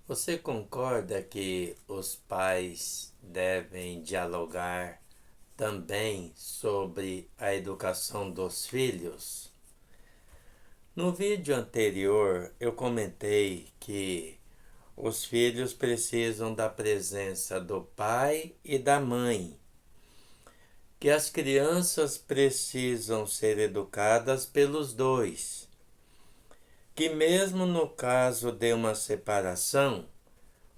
Você concorda que os pais devem dialogar também sobre a educação dos filhos? No vídeo anterior, eu comentei que os filhos precisam da presença do pai e da mãe, que as crianças precisam ser educadas pelos dois, que mesmo no caso de uma separação,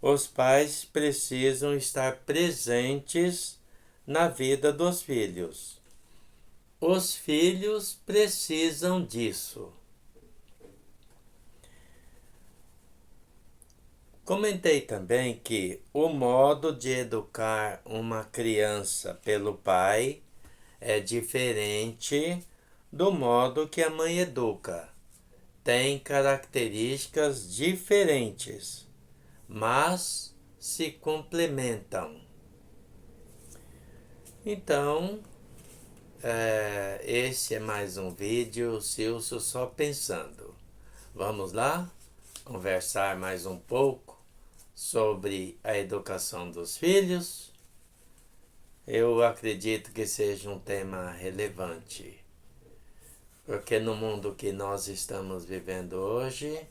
os pais precisam estar presentes na vida dos filhos. Os filhos precisam disso. Comentei também que o modo de educar uma criança pelo pai é diferente do modo que a mãe educa. Tem características diferentes, mas se complementam. Então, esse é mais um vídeo Silcio só pensando. Vamos lá conversar mais um pouco sobre a educação dos filhos? Eu acredito que seja um tema relevante, porque no mundo que nós estamos vivendo hoje,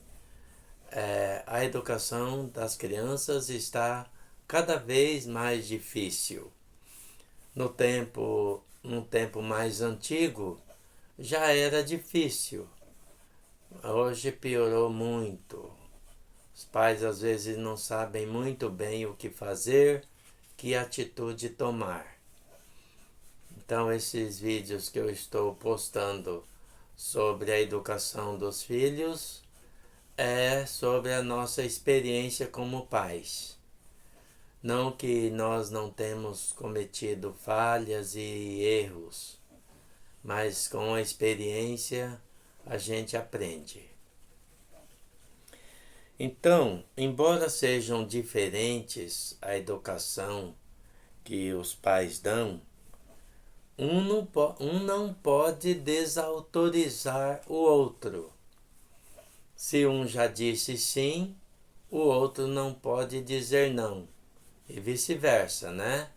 a educação das crianças está cada vez mais difícil. Num tempo mais antigo, já era difícil. Hoje piorou muito. Os pais às vezes não sabem muito bem o que fazer, que atitude tomar. Então esses vídeos que eu estou postando sobre a educação dos filhos é sobre a nossa experiência como pais. Não que nós não temos cometido falhas e erros, mas com a experiência a gente aprende. Então, embora sejam diferentes a educação que os pais dão, um não pode desautorizar o outro. Se um já disse sim, o outro não pode dizer não. E vice-versa, né?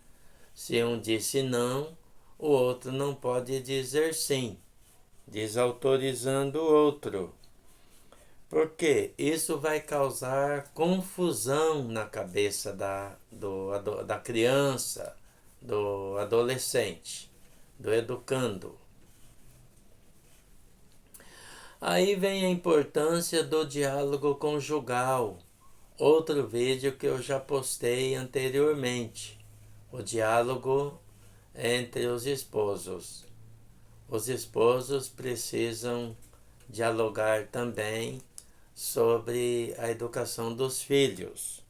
Se um disse não, o outro não pode dizer sim, desautorizando o outro. Porque isso vai causar confusão na cabeça da criança, do adolescente, do educando. Aí vem a importância do diálogo conjugal, outro vídeo que eu já postei anteriormente. O diálogo entre os esposos. Os esposos precisam dialogar também sobre a educação dos filhos.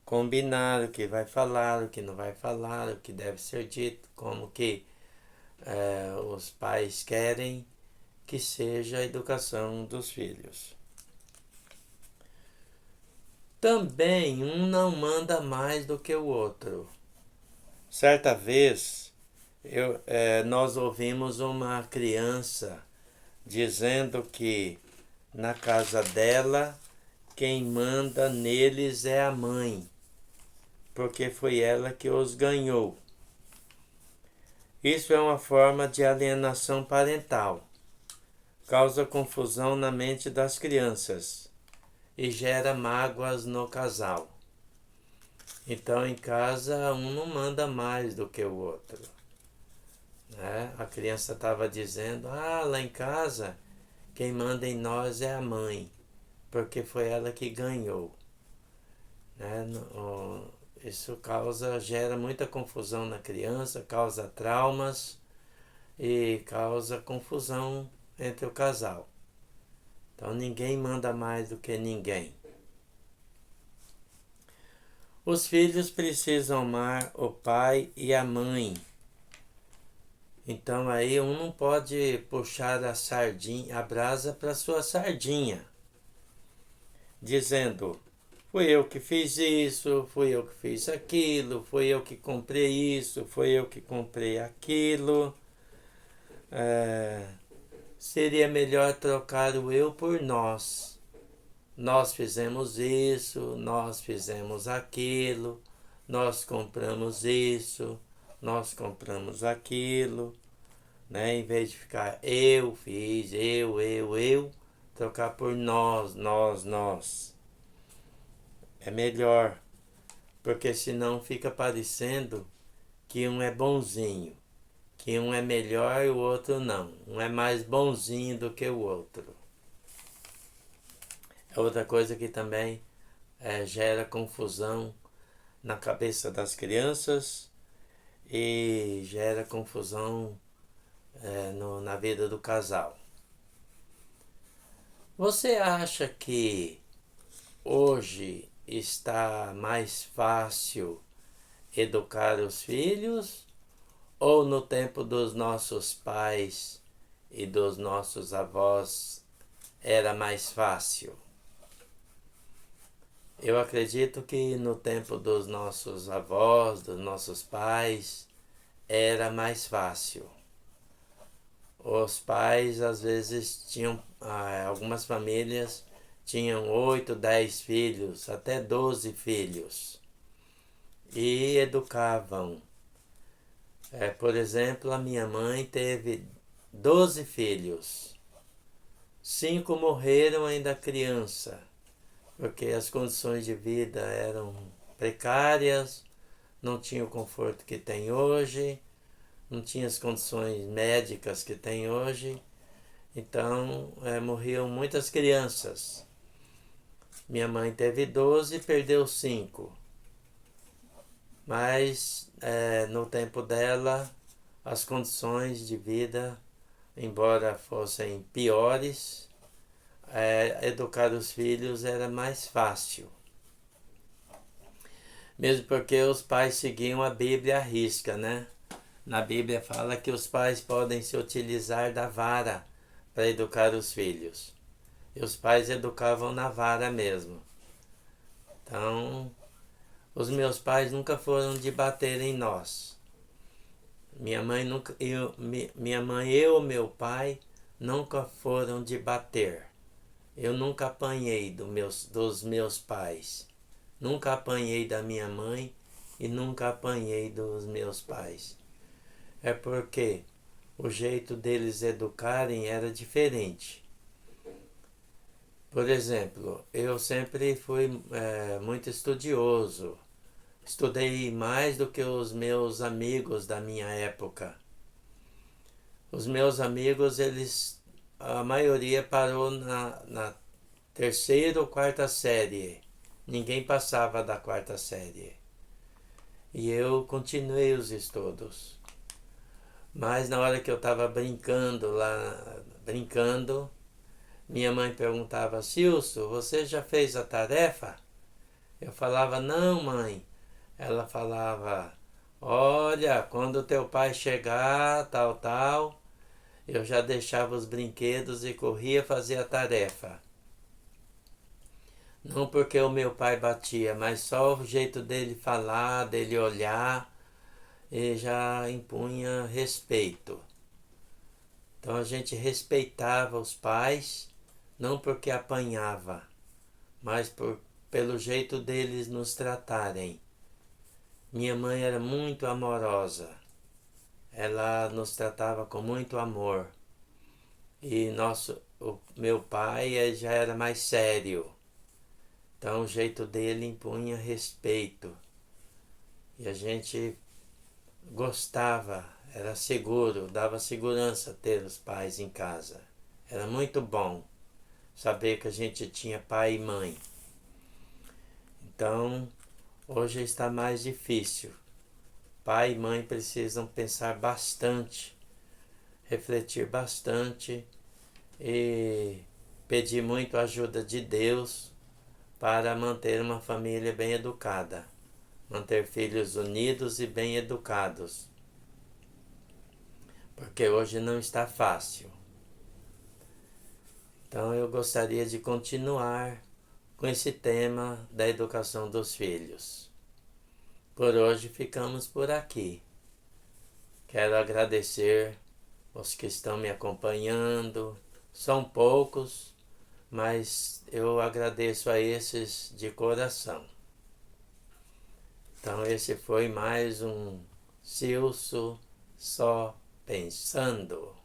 Combinar o que vai falar, o que não vai falar, o que deve ser dito, como que os pais querem que seja a educação dos filhos. Também um não manda mais do que o outro. Certa vez, nós ouvimos uma criança dizendo que na casa dela quem manda neles é a mãe, porque foi ela que os ganhou. Isso é uma forma de alienação parental. Causa confusão na mente das crianças e gera mágoas no casal. Então, em casa, um não manda mais do que o outro. Né? A criança estava dizendo, lá em casa, quem manda em nós é a mãe, porque foi ela que ganhou. Né? Isso gera muita confusão na criança, causa traumas e causa confusão entre o casal. Então ninguém manda mais do que ninguém. Os filhos precisam amar o pai e a mãe. Então aí um não pode puxar a brasa para sua sardinha, dizendo: fui eu que fiz isso, fui eu que fiz aquilo, fui eu que comprei isso, fui eu que comprei aquilo. Seria melhor trocar o eu por nós. nós fizemos isso, nós fizemos aquilo, nós compramos isso, nós compramos aquilo, né? Em vez de ficar eu fiz, eu, trocar por nós. É melhor, porque senão fica parecendo que um é bonzinho, que um é melhor e o outro não. Um é mais bonzinho do que o outro. É outra coisa que também gera confusão na cabeça das crianças e gera confusão na vida do casal. Você acha que hoje está mais fácil educar os filhos ou no tempo dos nossos pais e dos nossos avós era mais fácil? Eu acredito que no tempo dos nossos avós, dos nossos pais, era mais fácil. Os pais às vezes tinham, algumas famílias tinham 8, 10 filhos, até 12 filhos. E educavam. Por exemplo, a minha mãe teve 12 filhos. 5 morreram ainda criança, porque as condições de vida eram precárias, não tinha o conforto que tem hoje, não tinha as condições médicas que tem hoje, então morriam muitas crianças. Minha mãe teve 12 e perdeu 5. Mas no tempo dela, as condições de vida, embora fossem piores, educar os filhos era mais fácil. Mesmo porque os pais seguiam a Bíblia à risca, né? Na Bíblia fala que os pais podem se utilizar da vara para educar os filhos. E os pais educavam na vara mesmo. Então, os meus pais nunca foram de bater em nós. Minha mãe e o meu pai nunca foram de bater. Eu nunca apanhei dos meus pais. Nunca apanhei da minha mãe e nunca apanhei dos meus pais. É porque o jeito deles educarem era diferente. Por exemplo, eu sempre fui muito estudioso. Estudei mais do que os meus amigos da minha época. Os meus amigos, a maioria parou na terceira ou quarta série. Ninguém passava da quarta série. E eu continuei os estudos. Mas na hora que eu estava brincando, minha mãe perguntava: Silso, você já fez a tarefa? Eu falava: não, mãe. Ela falava: olha, quando teu pai chegar, tal, eu já deixava os brinquedos e corria fazer a tarefa. Não porque o meu pai batia, mas só o jeito dele falar, dele olhar, e já impunha respeito. Então a gente respeitava os pais, não porque apanhava, mas pelo jeito deles nos tratarem. Minha mãe era muito amorosa, ela nos tratava com muito amor. E o meu pai já era mais sério, então o jeito dele impunha respeito. E a gente gostava, era seguro, dava segurança ter os pais em casa. Era muito bom saber que a gente tinha pai e mãe. Então, hoje está mais difícil. Pai e mãe precisam pensar bastante, refletir bastante e pedir muito a ajuda de Deus para manter uma família bem educada, manter filhos unidos e bem educados, porque hoje não está fácil. Então eu gostaria de continuar com esse tema da educação dos filhos. Por hoje ficamos por aqui. Quero agradecer os que estão me acompanhando. São poucos, mas eu agradeço a esses de coração. Então esse foi mais um Silso Só Pensando.